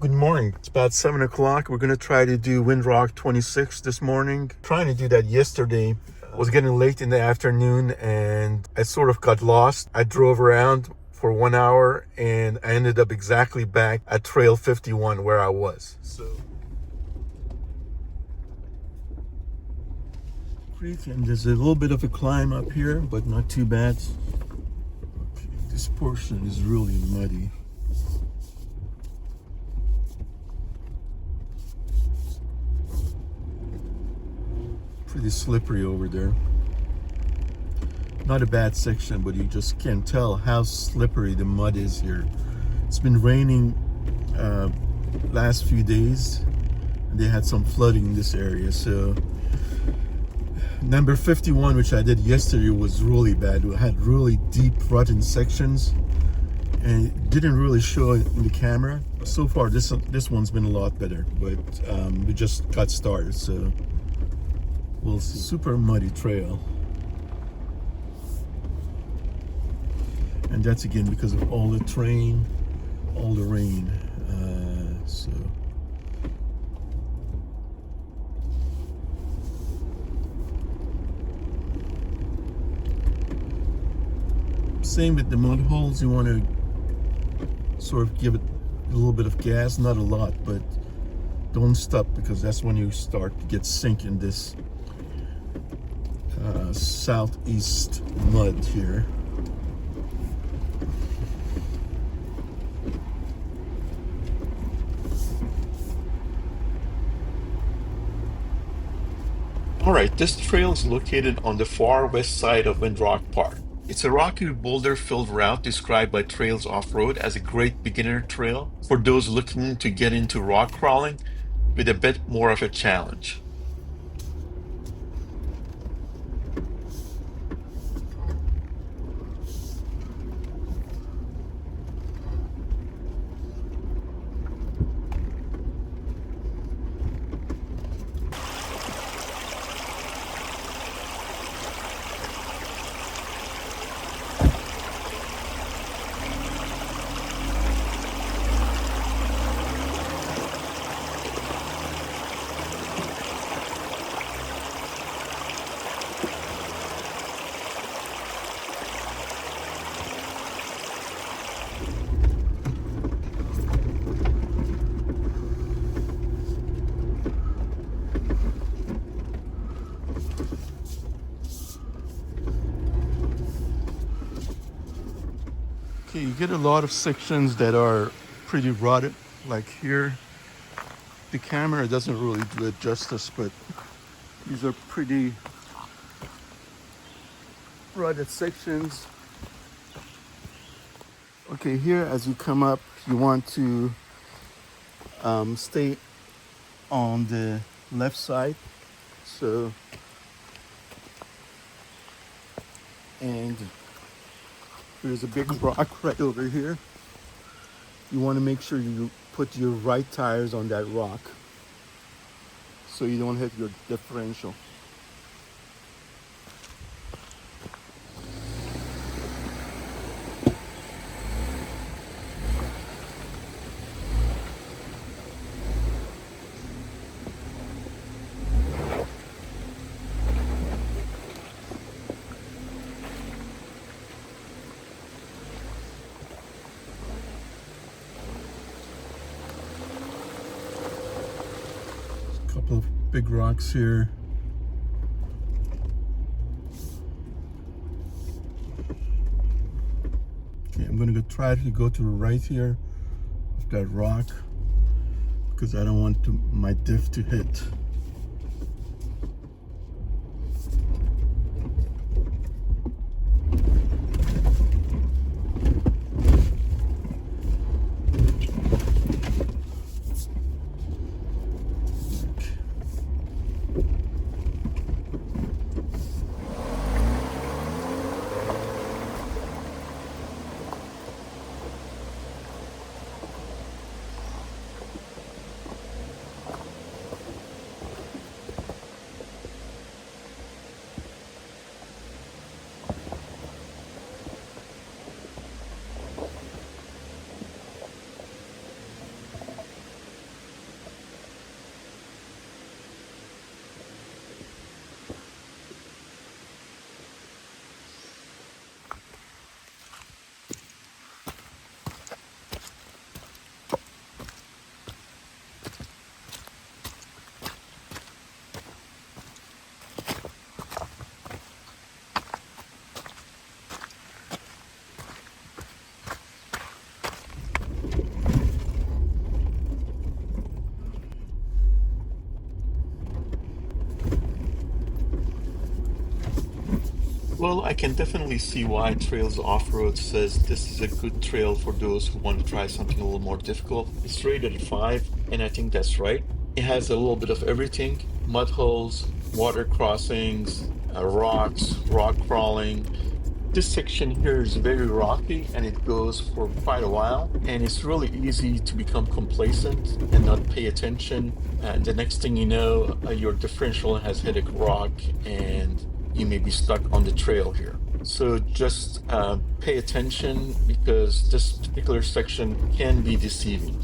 Good morning. It's about 7 o'clock. We're going to try to do Windrock 26 this morning. Trying to do that yesterday. It was getting late in the afternoon and I sort of got lost. I drove around for 1 hour and I ended up exactly back at Trail 51 where I was. So, creek, and there's a little bit of a climb up here, but not too bad. Okay, this portion is really muddy. Pretty slippery over there. Not a bad section, but you just can't tell how slippery the mud is here. It's been raining last few days and they had some flooding in this area. So number 51, which I did yesterday, was really bad. We had really deep rotten sections and it didn't really show it in the camera. So far this one's been a lot better, but we just got started, so we'll see. Super muddy trail. And that's again because of all the rain. So same with the mud holes. You want to sort of give it a little bit of gas, not a lot, but don't stop, because that's when you start to get sink in this southeast mud here. Alright, this trail is located on the far west side of Windrock Park. It's a rocky boulder-filled route described by Trails Off-Road as a great beginner trail for those looking to get into rock crawling with a bit more of a challenge. Okay, you get a lot of sections that are pretty rotted, like here. The camera doesn't really do it justice, but these are pretty rotted sections. Okay, here as you come up, you want to stay on the left side. So, and there's a big rock right over here. You want to make sure you put your right tires on that rock so you don't hit your differential. Couple of big rocks here. Okay, I'm gonna try to go to the right here of that rock because I don't want my diff to hit. Well, I can definitely see why Trails Off-Road says this is a good trail for those who want to try something a little more difficult. It's rated a 5, and I think that's right. It has a little bit of everything: mud holes, water crossings, rocks, rock crawling. This section here is very rocky and it goes for quite a while, and it's really easy to become complacent and not pay attention. And the next thing you know, your differential has hit a rock and you may be stuck on the trail here. So just pay attention because this particular section can be deceiving.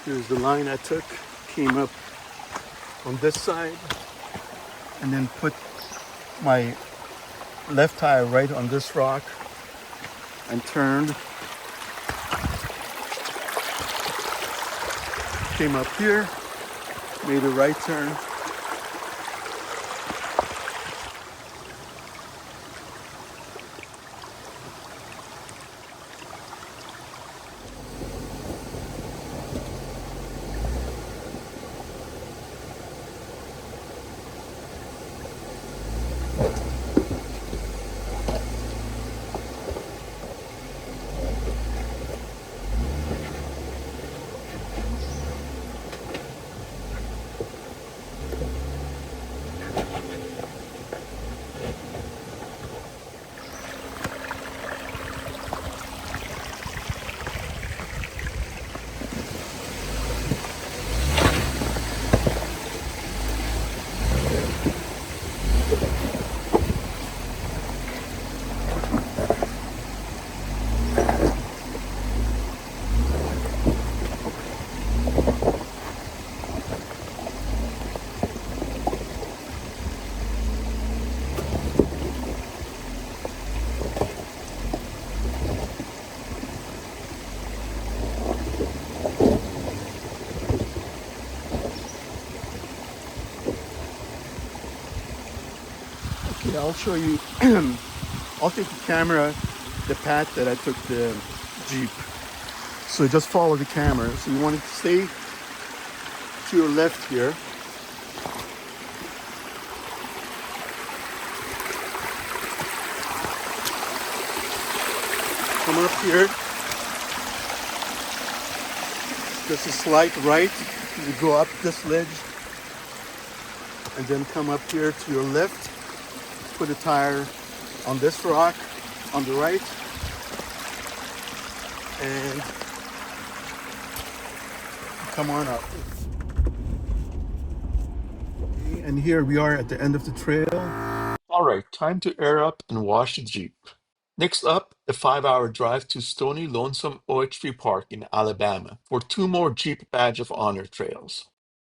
Here's the line I took, came up on this side, and then put my left tire right on this rock and turned. Came up here, made a right turn. Okay, I'll show you. I'll take the camera, the path that I took the Jeep. So just follow the camera. So you want to stay to your left here. Come up here. Just a slight right. You go up this ledge. And then come up here to your left. Put a tire on this rock on the right. And come on up. And here we are at the end of the trail. All right, time to air up and wash the Jeep. Next up, a 5-hour drive to Stony Lonesome OHV Park in Alabama for 2 more Jeep Badge of Honor trails.